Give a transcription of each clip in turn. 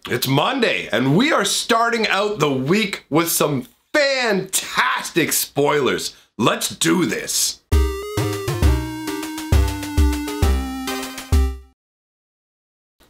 It's Monday, and we are starting out the week with some fantastic spoilers. Let's do this.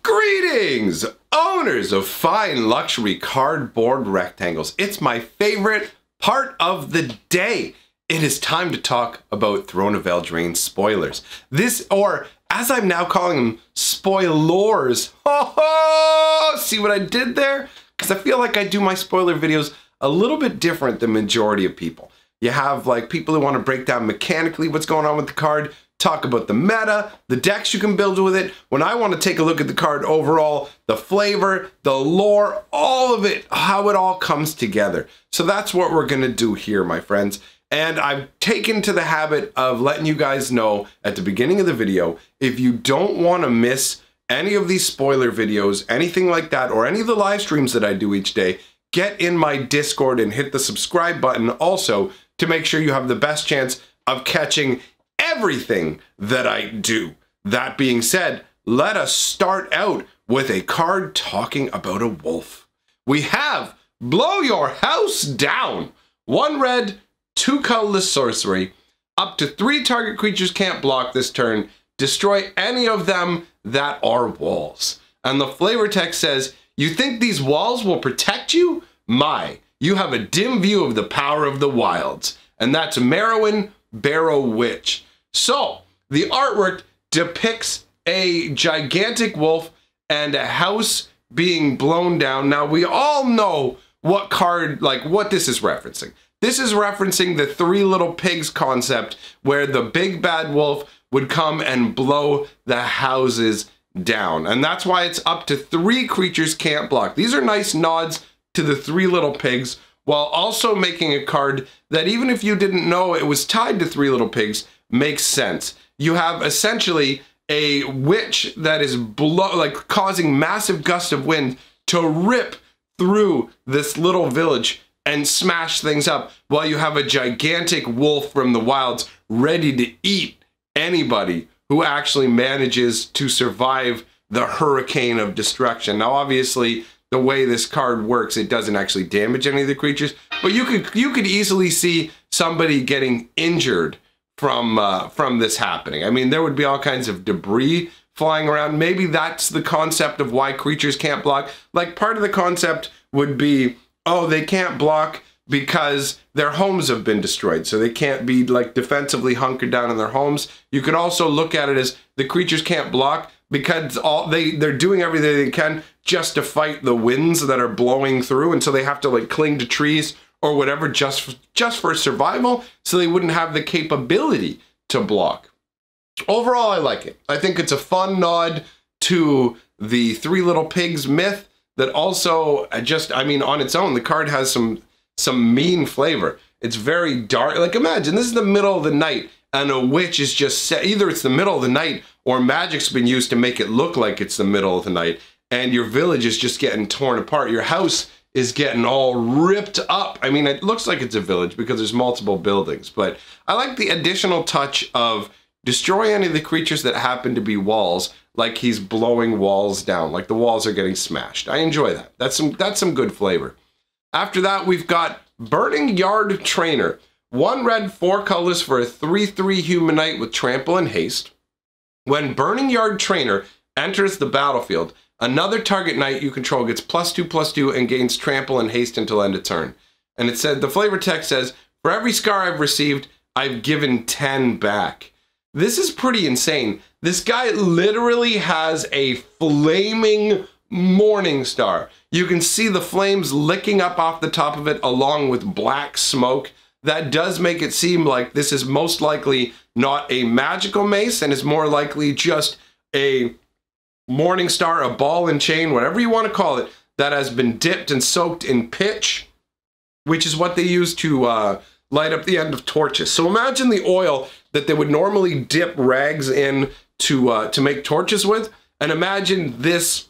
Greetings, owners of fine luxury cardboard rectangles. It's my favorite part of the day. It is time to talk about Throne of Eldraine spoilers. This, or as I'm now calling them, spoilers. Oh, see what I did there? Because I feel like I do my spoiler videos a little bit different than majority of people. You have like people who want to break down mechanically what's going on with the card, talk about the meta, the decks you can build with it. When I want to take a look at the card overall, the flavor, the lore, all of it, how it all comes together. So that's what we're going to do here, my friends. And I've taken to the habit of letting you guys know at the beginning of the video, if you don't want to miss any of these spoiler videos, anything like that, or any of the live streams that I do each day, get in my Discord and hit the subscribe button also to make sure you have the best chance of catching everything that I do. That being said, let us start out with a card talking about a wolf. We have Blow Your House Down. 1 red, 2 colorless sorcery. Up to 3 target creatures can't block this turn. Destroy any of them that are walls. And the flavor text says, you think these walls will protect you? You have a dim view of the power of the wilds. And that's Marilyn Barrow Witch. So, the artwork depicts a gigantic wolf and a house being blown down. Now, we all know what card, like what this is referencing. This is referencing the 3 Little Pigs concept where the big bad wolf would come and blow the houses down. And that's why it's up to 3 creatures can't block. These are nice nods to the 3 Little Pigs, while also making a card that even if you didn't know it was tied to 3 Little Pigs, makes sense. You have essentially a witch that is causing massive gusts of wind to rip through this little village and smash things up, while you have a gigantic wolf from the wilds ready to eat anybody who actually manages to survive the hurricane of destruction. Now, obviously, the way this card works, it doesn't actually damage any of the creatures, but you could easily see somebody getting injured from this happening. I mean, there would be all kinds of debris flying around. Maybe that's the concept of why creatures can't block. Like, part of the concept would be, oh, they can't block because their homes have been destroyed, so they can't be like defensively hunkered down in their homes. You could also look at it as the creatures can't block because they're doing everything they can just to fight the winds that are blowing through, and so they have to like cling to trees or whatever just for survival, so they wouldn't have the capability to block. Overall, I like it. I think it's a fun nod to the 3 Little Pigs myth that also I mean, on its own, the card has some mean flavor. It's very dark. Like, imagine this is the middle of the night and a witch is just set. Either it's the middle of the night or magic's been used to make it look like it's the middle of the night, and your village is just getting torn apart. Your house is getting all ripped up. I mean, it looks like it's a village because there's multiple buildings, but I like the additional touch of destroy any of the creatures that happen to be walls, like he's blowing walls down, like the walls are getting smashed. I enjoy that. That's some good flavor. After that, we've got Burning Yard Trainer. 1 red, 4 colors for a 3/3 Humanite with Trample and Haste. When Burning Yard Trainer enters the battlefield, another target knight you control gets +2/+2 and gains Trample and Haste until end of turn. And it said, the flavor text says, for every scar I've received, I've given 10 back. This is pretty insane. This guy literally has a flaming morning star. You can see the flames licking up off the top of it along with black smoke. That does make it seem like this is most likely not a magical mace and is more likely just a morning star, a ball and chain, whatever you want to call it, that has been dipped and soaked in pitch, which is what they use to light up the end of torches. So imagine the oil that they would normally dip rags in to make torches with, and imagine this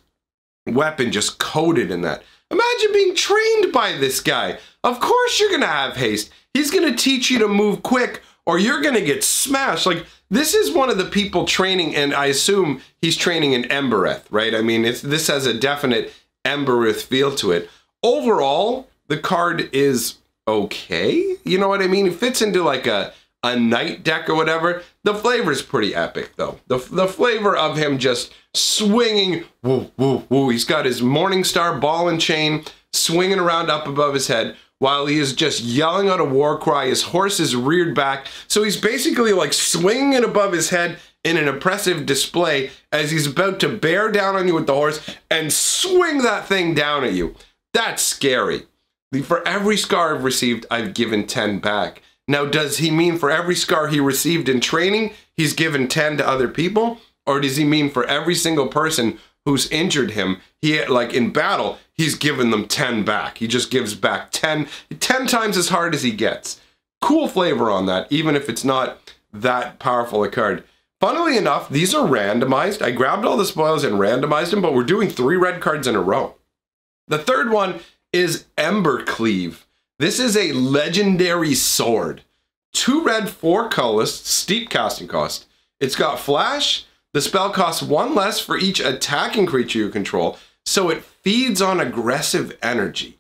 weapon just coated in that. Imagine being trained by this guy. Of course you're gonna have haste. He's gonna teach you to move quick or you're gonna get smashed. Like, this is one of the people training, and I assume he's training in Embereth, right? I mean, this has a definite embereth feel to it. Overall, the card is okay. You know what I mean? It fits into like a night deck or whatever. The flavor is pretty epic though. The flavor of him just swinging, woo, woo, woo. He's got his Morningstar ball and chain swinging around up above his head while he is just yelling out a war cry. His horse is reared back. So he's basically like swinging it above his head in an impressive display as he's about to bear down on you with the horse and swing that thing down at you. That's scary. For every scar I've received, I've given 10 back. Now, does he mean for every scar he received in training, he's given 10 to other people? Or does he mean for every single person who's injured him, like in battle, he's given them 10 back? He just gives back 10 times as hard as he gets. Cool flavor on that, even if it's not that powerful a card. Funnily enough, these are randomized. I grabbed all the spoils and randomized them, but we're doing 3 red cards in a row. The third one is Ember Cleave. This is a legendary sword. 2 red, 4 colorless, steep casting cost. It's got flash. The spell costs 1 less for each attacking creature you control, so it feeds on aggressive energy.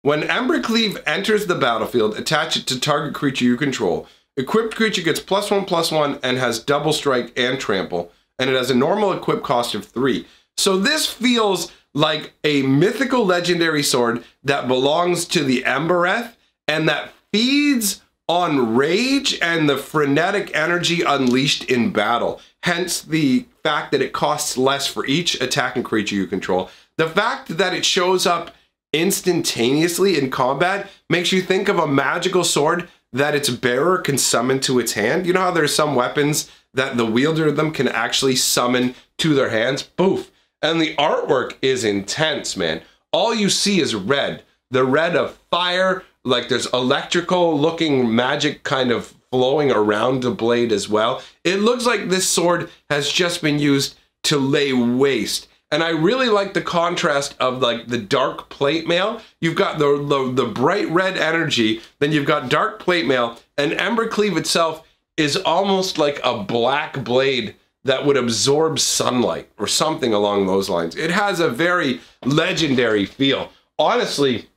When Ember Cleave enters the battlefield, attach it to target creature you control. Equipped creature gets +1/+1 and has double strike and trample, and it has a normal equip cost of 3. So this feels like a mythical legendary sword that belongs to the Embereth and that feeds on rage and the frenetic energy unleashed in battle. Hence the fact that it costs less for each attacking creature you control. The fact that it shows up instantaneously in combat makes you think of a magical sword that its bearer can summon to its hand. You know how there's some weapons that the wielder of them can actually summon to their hands? Boof. And the artwork is intense, man. All you see is red. The red of fire, like there's electrical looking magic kind of flowing around the blade as well. It looks like this sword has just been used to lay waste. And I really like the contrast of like the dark plate mail. You've got the bright red energy, then you've got dark plate mail, and Ember Cleave itself is almost like a black blade that would absorb sunlight or something along those lines. It has a very legendary feel. Honestly,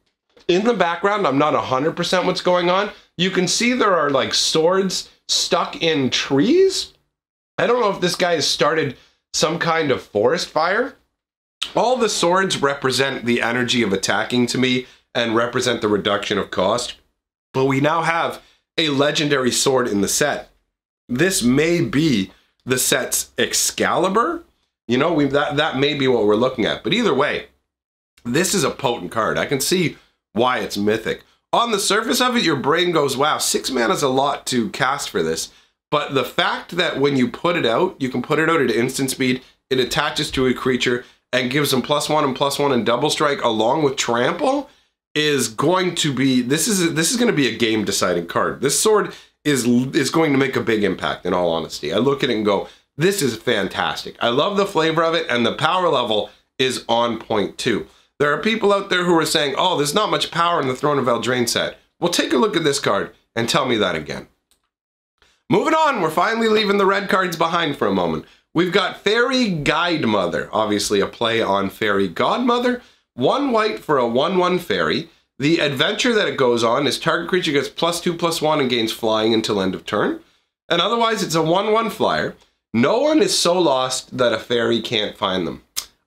in the background, I'm not 100% what's going on. You can see there are like swords stuck in trees. I don't know if this guy has started some kind of forest fire. All the swords represent the energy of attacking to me and represent the reduction of cost. But we now have a legendary sword in the set. This may be the set's Excalibur. You know, that may be what we're looking at. But either way, this is a potent card. I can see why it's mythic. On the surface of it, your brain goes, wow, 6 mana is a lot to cast for this. But the fact that when you put it out, you can put it out at instant speed, it attaches to a creature and gives them +1 and +1 and double strike along with trample is going to be, this is going to be a game deciding card. This sword is going to make a big impact, in all honesty. I look at it and go, this is fantastic. I love the flavor of it, and the power level is on point too. There are people out there who are saying, oh, there's not much power in the Throne of Eldraine set. Well, take a look at this card and tell me that again. Moving on, we're finally leaving the red cards behind for a moment. We've got Ferry Guidemother, obviously a play on Fairy Godmother. 1 white for a 1/1 fairy. The adventure that it goes on is target creature gets +2/+1 and gains flying until end of turn. And otherwise, it's a 1/1 flyer. No one is so lost that a fairy can't find them.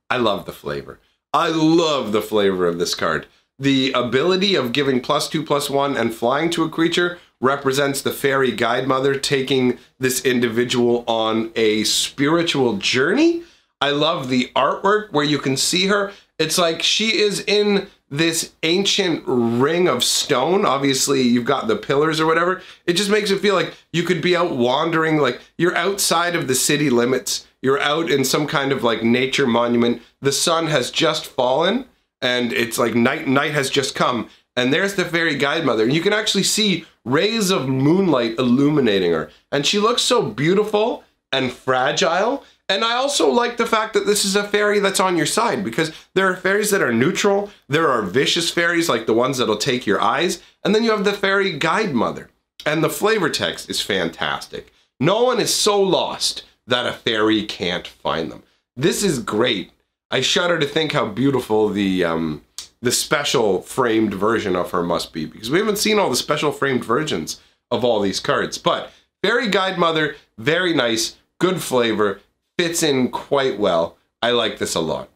I love the flavor. I love the flavor of this card. The ability of giving +2/+1 and flying to a creature represents the Fairy Guidemother taking this individual on a spiritual journey. I love the artwork where you can see her. It's like she is in this ancient ring of stone. Obviously, you've got the pillars or whatever. It just makes it feel like you could be out wandering, like you're outside of the city limits. You're out in some kind of like nature monument. The sun has just fallen and it's like night has just come. And there's the Fairy Guidemother. And you can actually see rays of moonlight illuminating her. And she looks so beautiful and fragile. And I also like the fact that this is a fairy that's on your side, because there are fairies that are neutral. There are vicious fairies like the ones that'll take your eyes. And then you have the Fairy Guidemother. And the flavor text is fantastic. No one is so lost that a fairy can't find them. This is great. I shudder to think how beautiful the special framed version of her must be, because we haven't seen all the special framed versions of all these cards. But Fairy Guide Mother, very nice, good flavor, fits in quite well. I like this a lot.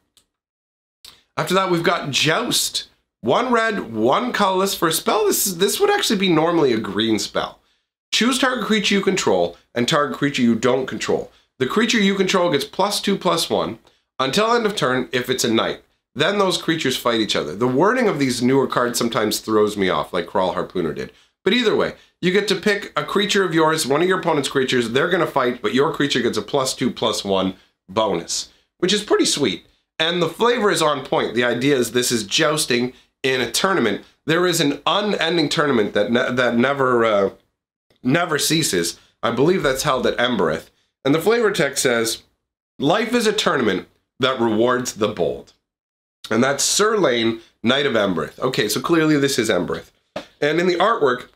After that, we've got Joust. 1 red, 1 colorless for a spell. This would actually be normally a green spell. Choose target creature you control and target creature you don't control. The creature you control gets +2/+1 until end of turn if it's a knight. Then those creatures fight each other. The wording of these newer cards sometimes throws me off, like Crawl Harpooner did. But either way, you get to pick a creature of yours, one of your opponent's creatures, they're going to fight, but your creature gets a +2/+1 bonus, which is pretty sweet. And the flavor is on point. The idea is this is jousting in a tournament. There is an unending tournament that never ceases. I believe that's held at Ember. And the flavor text says, life is a tournament that rewards the bold. And that's Sir Lane, Knight of Ember. Okay, so clearly this is Ember. And in the artwork,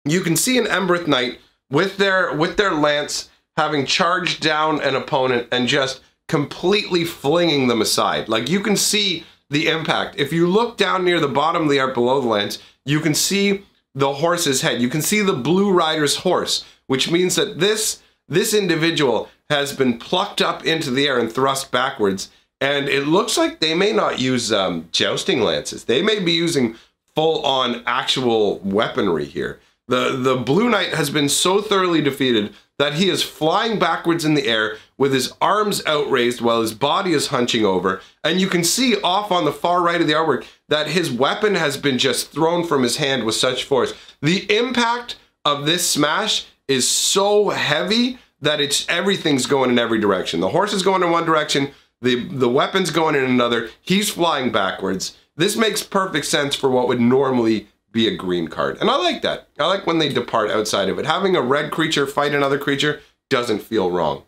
you can see an Ember Knight with their lance having charged down an opponent and just completely flinging them aside. Like, you can see the impact. If you look down near the bottom of the art below the lance, you can see the horse's head. You can see the blue rider's horse, which means that this individual has been plucked up into the air and thrust backwards. And it looks like they may not use jousting lances. They may be using full-on actual weaponry here. The Blue Knight has been so thoroughly defeated that he is flying backwards in the air with his arms outraised while his body is hunching over. And you can see off on the far right of the artwork that his weapon has been just thrown from his hand with such force. The impact of this smash is so heavy that everything's going in every direction. The horse is going in one direction, the weapon's going in another, he's flying backwards. This makes perfect sense for what would normally be a green card. And I like that. I like when they depart outside of it. Having a red creature fight another creature doesn't feel wrong.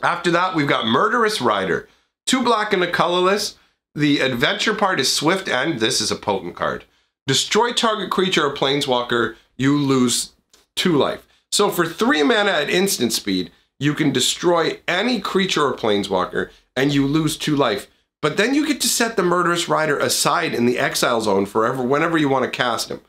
After that, we've got Murderous Rider. 2 black and a colorless. The adventure part is Swift End. This is a potent card. Destroy target creature or planeswalker, you lose 2 life. So for 3 mana at instant speed, you can destroy any creature or planeswalker and you lose 2 life. But then you get to set the Murderous Rider aside in the exile zone forever, whenever you want to cast him.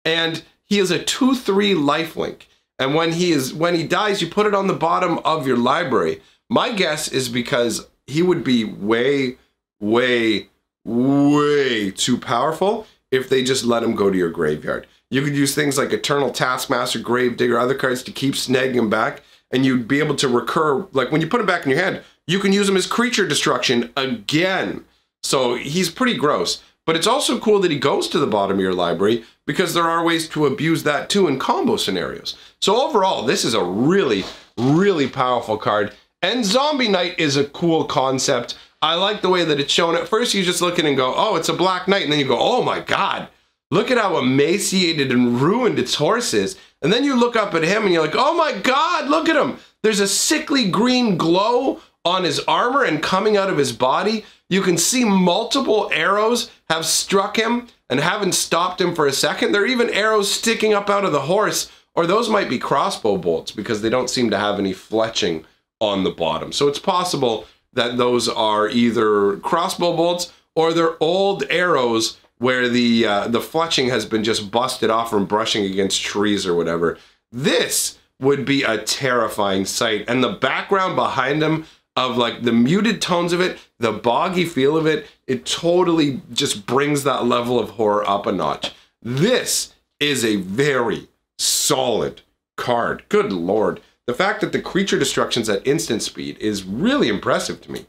And he is a 2/3 lifelink. And when he dies, you put it on the bottom of your library. My guess is because he would be way, way, way too powerful if they just let him go to your graveyard. You could use things like Eternal Taskmaster, Gravedigger, other cards to keep snagging him back, and you'd be able to recur, like when you put him back in your hand, you can use him as creature destruction again. So he's pretty gross. But it's also cool that he goes to the bottom of your library because there are ways to abuse that too in combo scenarios. So overall, this is a really, really powerful card. And Zombie Knight is a cool concept. I like the way that it's shown. At first, you just look at it and go, oh, it's a Black Knight. And then you go, oh my God, look at how emaciated and ruined its horse is. And then you look up at him and you're like, oh my God, look at him. There's a sickly green glow on his armor and coming out of his body. You can see multiple arrows have struck him and haven't stopped him for a second. There are even arrows sticking up out of the horse, or those might be crossbow bolts because they don't seem to have any fletching on the bottom. So it's possible that those are either crossbow bolts or they're old arrows where the fletching has been just busted off from brushing against trees or whatever. This would be a terrifying sight. And the background behind him of like the muted tones of it, the boggy feel of it, it totally just brings that level of horror up a notch. This is a very solid card. Good Lord. The fact that the creature destruction's at instant speed is really impressive to me.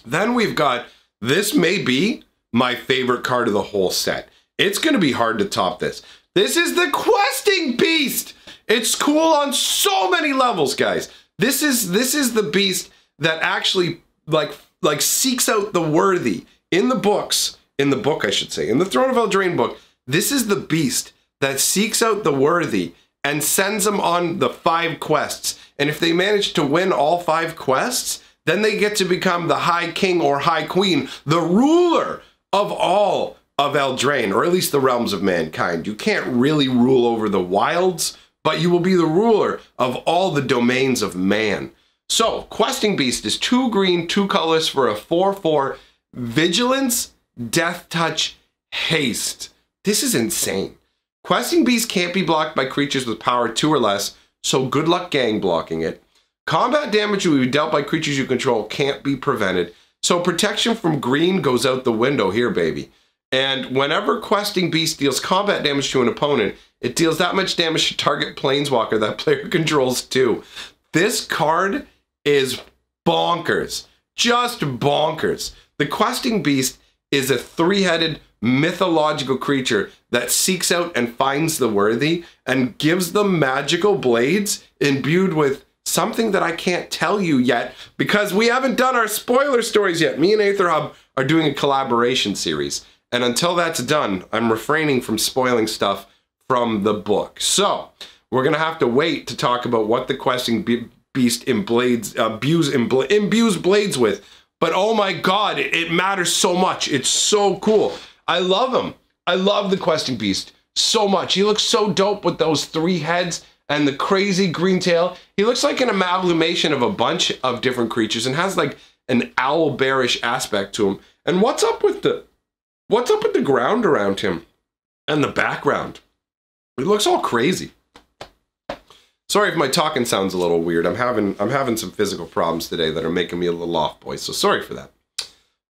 Then we've got, this may be my favorite card of the whole set. It's going to be hard to top this. This is the Questing Beast. It's cool on so many levels, guys. This is the beast that actually like seeks out the worthy. In the book, I should say, in the Throne of Eldraine book, this is the beast that seeks out the worthy and sends them on the 5 quests. And if they manage to win all 5 quests, then they get to become the High King or High Queen, the ruler of all of Eldraine, or at least the realms of mankind. You can't really rule over the wilds, but you will be the ruler of all the domains of man. So, Questing Beast is 2 green, 2 colorless for a 4/4 Vigilance, Death Touch, Haste. This is insane. Questing Beast can't be blocked by creatures with power 2 or less, so good luck gang blocking it. Combat damage will be dealt by creatures you control can't be prevented, so protection from green goes out the window here, baby. And whenever Questing Beast deals combat damage to an opponent, it deals that much damage to target planeswalker that player controls too. This card is bonkers. Just bonkers. The Questing Beast is a 3-headed mythological creature that seeks out and finds the worthy and gives them magical blades imbued with something that I can't tell you yet because we haven't done our spoiler stories yet. Me and Aetherhub are doing a collaboration series. And until that's done, I'm refraining from spoiling stuff from the book. So, we're going to have to wait to talk about what the Questing Beast imbues blades with. But oh my god, it matters so much. It's so cool. I love him. I love the Questing Beast so much. He looks so dope with those 3 heads and the crazy green tail. He looks like an amalgamation of a bunch of different creatures and has like an owl bearish aspect to him. And what's up with the ground around him and the background? It looks all crazy. Sorry if my talking sounds a little weird. I'm having some physical problems today that are making me a little off, boys. So sorry for that.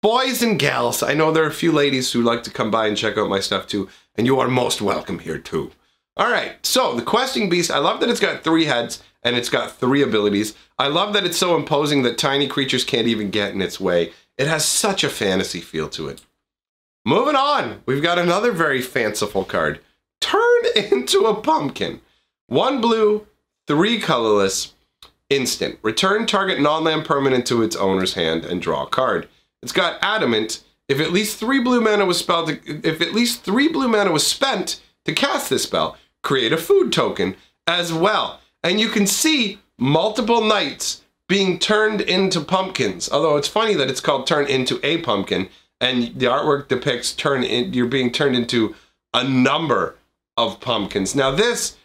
Boys and gals, I know there are a few ladies who like to come by and check out my stuff too, and you are most welcome here too. All right, so the Questing Beast, I love that it's got 3 heads and it's got 3 abilities. I love that it's so imposing that tiny creatures can't even get in its way. It has such a fantasy feel to it. Moving on, we've got another very fanciful card. Turn into a pumpkin. 1 blue, 3 colorless, instant. Return target non-land permanent to its owner's hand and draw a card. It's got Adamant. If at least 3 blue mana was spent to cast this spell, create a food token as well. And you can see multiple knights being turned into pumpkins. Although it's funny that it's called Turn into a Pumpkin, and the artwork depicts you're being turned into a number of pumpkins. Now this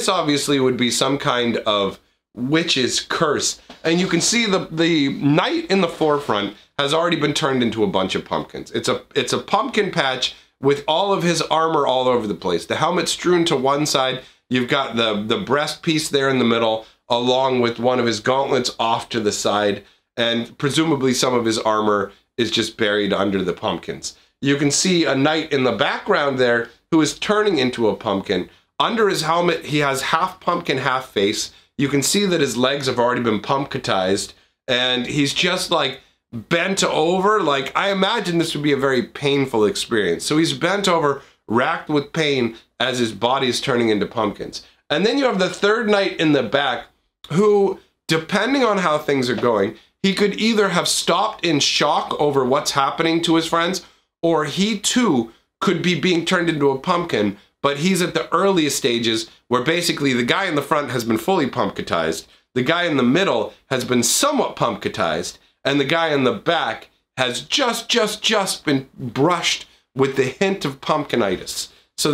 obviously would be some kind of witch's curse. And you can see the knight in the forefront has already been turned into a bunch of pumpkins. It's a pumpkin patch with all of his armor all over the place. The helmet strewn to one side. You've got the breast piece there in the middle, along with one of his gauntlets off to the side. And presumably some of his armor is just buried under the pumpkins. You can see a knight in the background there who is turning into a pumpkin. Under his helmet, he has half pumpkin, half face. You can see that his legs have already been pumpkitized, and he's just like bent over. Like, I imagine this would be a very painful experience. So he's bent over, racked with pain as his body is turning into pumpkins. And then you have the third knight in the back who, depending on how things are going, he could either have stopped in shock over what's happening to his friends, or he too could be being turned into a pumpkin, but he's at the earliest stages where basically the guy in the front has been fully pumpkitized, the guy in the middle has been somewhat pumpkitized, and the guy in the back has just been brushed with the hint of pumpkinitis. So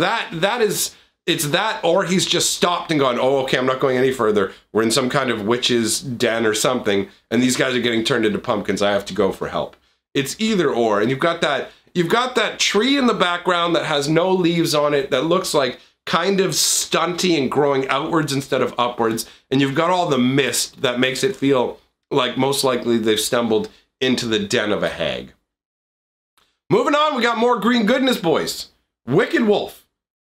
it's that, or he's just stopped and gone, oh, okay, I'm not going any further. We're in some kind of witch's den or something, and these guys are getting turned into pumpkins. I have to go for help. It's either or, and you've got that tree in the background that has no leaves on it that looks like kind of stunty and growing outwards instead of upwards, and you've got all the mist that makes it feel like most likely they've stumbled into the den of a hag. Moving on, we got more green goodness, boys. Wicked Wolf.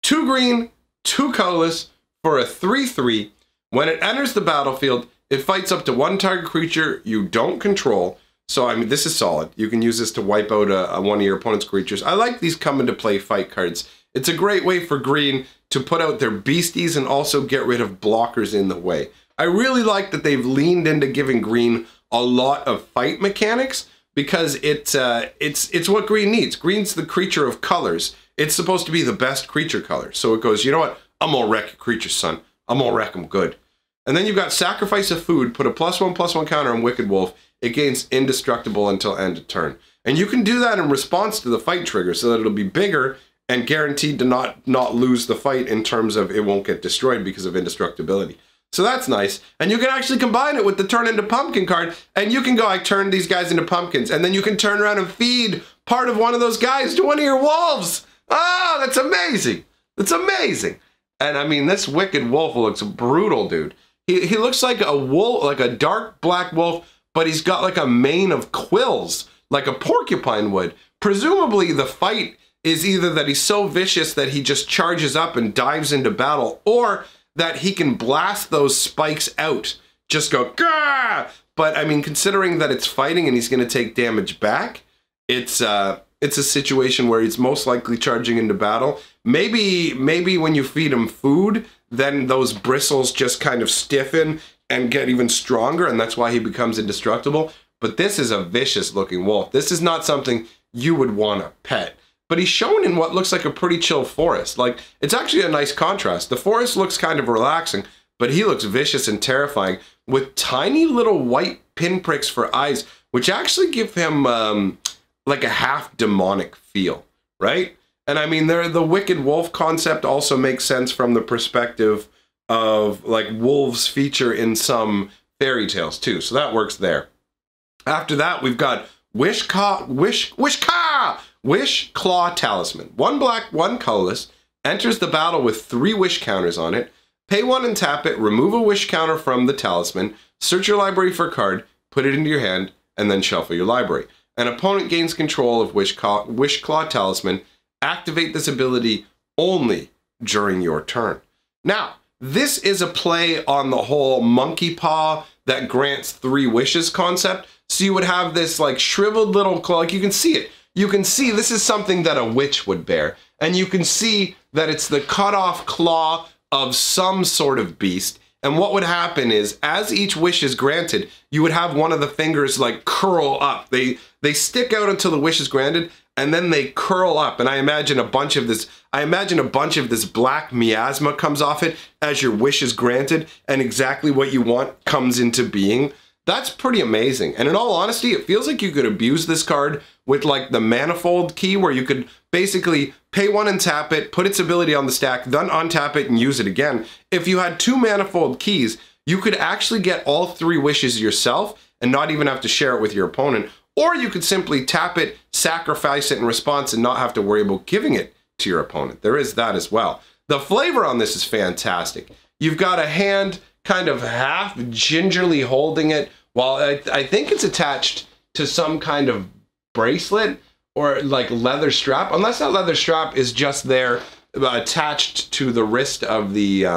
2 green, 2 colorless for a 3/3. When it enters the battlefield, it fights up to 1 target creature you don't control. So, I mean, this is solid. You can use this to wipe out one of your opponent's creatures. I like these come into play fight cards. It's a great way for green to put out their beasties and also get rid of blockers in the way. I really like that they've leaned into giving green a lot of fight mechanics, because it's what green needs. Green's the creature of colors. It's supposed to be the best creature color. So it goes, you know what? I'm gonna wreck your creatures, son. I'm gonna wreck them good. And then you've got Sacrifice of Food, put a +1/+1 counter on Wicked Wolf. It gains Indestructible until end of turn. And you can do that in response to the fight trigger so that it'll be bigger and guaranteed to not lose the fight in terms of it won't get destroyed because of indestructibility. So that's nice. And you can actually combine it with the turn into pumpkin card, and you can go, I turned these guys into pumpkins, and then you can turn around and feed part of one of those guys to one of your wolves. Oh, that's amazing. That's amazing. And I mean, this wicked wolf looks brutal, dude. He looks like a wolf, like a dark black wolf, but he's got like a mane of quills, like a porcupine would. Presumably the fight is either that he's so vicious that he just charges up and dives into battle, or that he can blast those spikes out. Just go, gah! But I mean, considering that it's fighting and he's gonna take damage back, it's a situation where he's most likely charging into battle. Maybe when you feed him food, then those bristles just kind of stiffen and get even stronger, and that's why he becomes indestructible. But this is a vicious looking wolf. This is not something you would want to pet. But he's shown in what looks like a pretty chill forest. Like, it's actually a nice contrast. The forest looks kind of relaxing, but he looks vicious and terrifying with tiny little white pinpricks for eyes, which actually give him like a half demonic feel, right? And I mean, the wicked wolf concept also makes sense from the perspective of like wolves feature in some fairy tales too. So that works there. After that, we've got Wish Claw Talisman. 1 black, 1 colorless, enters the battle with 3 wish counters on it. Pay 1 and tap it, remove a wish counter from the talisman, search your library for a card, put it into your hand, and then shuffle your library. An opponent gains control of Wish Claw Talisman. Activate this ability only during your turn. Now, this is a play on the whole monkey paw that grants 3 wishes concept. So you would have this like shriveled little claw, like you can see it. You can see this is something that a witch would bear. And you can see that it's the cut off claw of some sort of beast. And what would happen is, as each wish is granted, you would have one of the fingers like curl up. They stick out until the wish is granted, and then they curl up. And I imagine a bunch of this black miasma comes off it as your wish is granted, and exactly what you want comes into being. That's pretty amazing. And in all honesty, it feels like you could abuse this card with like the manifold key, where you could basically pay 1 and tap it, put its ability on the stack, then untap it and use it again. If you had 2 manifold keys, you could actually get all 3 wishes yourself and not even have to share it with your opponent. Or you could simply tap it, sacrifice it in response, and not have to worry about giving it to your opponent. There is that as well. The flavor on this is fantastic. You've got a hand kind of half gingerly holding it, while I think it's attached to some kind of bracelet or like leather strap, unless that leather strap is just there attached to the wrist of the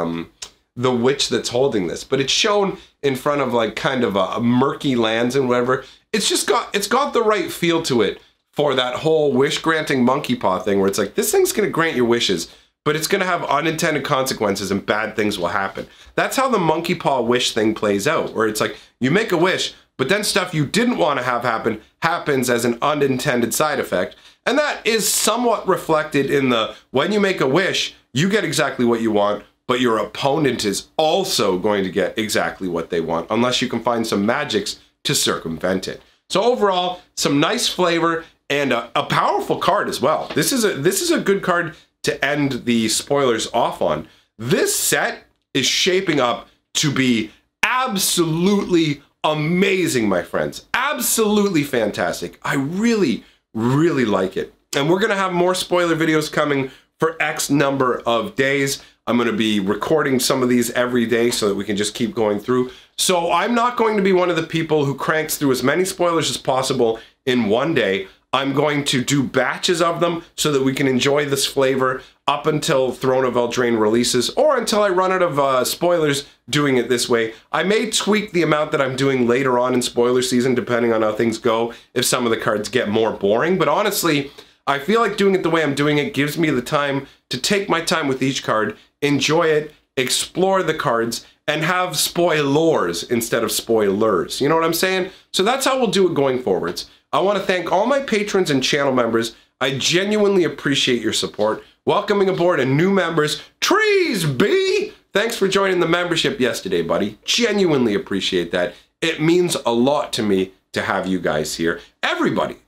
witch that's holding this. But it's shown in front of like kind of a murky lands and whatever. It's got the right feel to it for that whole wish granting monkey paw thing, where it's like, this thing's gonna grant your wishes, but it's gonna have unintended consequences and bad things will happen. That's how the monkey paw wish thing plays out, where it's like, you make a wish, but then stuff you didn't want to have happen happens as an unintended side effect. And that is somewhat reflected in the, when you make a wish, you get exactly what you want, but your opponent is also going to get exactly what they want, unless you can find some magics to circumvent it. So overall, some nice flavor and a powerful card as well. This is a good card to end the spoilers off on. This set is shaping up to be absolutely amazing, my friends. Absolutely fantastic. I really, really like it. And we're gonna have more spoiler videos coming for X number of days. I'm gonna be recording some of these every day so that we can just keep going through. So I'm not going to be one of the people who cranks through as many spoilers as possible in one day. I'm going to do batches of them so that we can enjoy this flavor up until Throne of Eldraine releases, or until I run out of spoilers doing it this way. I may tweak the amount that I'm doing later on in spoiler season, depending on how things go, if some of the cards get more boring. But honestly, I feel like doing it the way I'm doing it gives me the time to take my time with each card, enjoy it, explore the cards, and have spoilers instead of spoilers. You know what I'm saying? So that's how we'll do it going forwards. I want to thank all my patrons and channel members. I genuinely appreciate your support. Welcoming aboard new members, Trees B! Thanks for joining the membership yesterday, buddy. Genuinely appreciate that. It means a lot to me to have you guys here. Everybody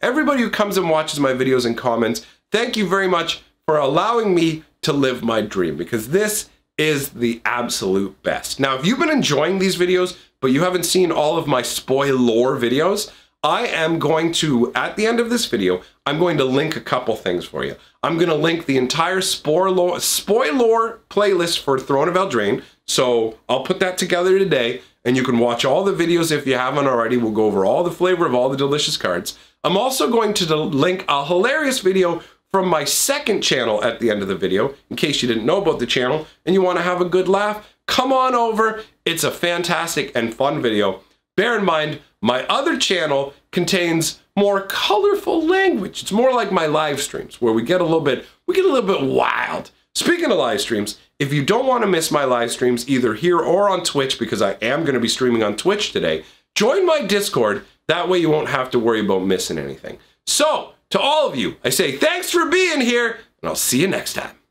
who comes and watches my videos and comments, thank you very much for allowing me to live my dream, because this is the absolute best. Now, if you've been enjoying these videos, but you haven't seen all of my spoiler videos, I am going to, at the end of this video, I'm going to link a couple things for you. I'm going to link the entire spoiler playlist for Throne of Eldraine. So I'll put that together today, and you can watch all the videos if you haven't already. We'll go over all the flavor of all the delicious cards. I'm also going to link a hilarious video from my second channel at the end of the video, in case you didn't know about the channel and you want to have a good laugh. Come on over. It's a fantastic and fun video. Bear in mind, my other channel contains more colorful language. It's more like my live streams where we get a little bit wild. Speaking of live streams, if you don't want to miss my live streams either here or on Twitch, because I am going to be streaming on Twitch today, join my Discord. That way you won't have to worry about missing anything. So, to all of you, I say thanks for being here, and I'll see you next time.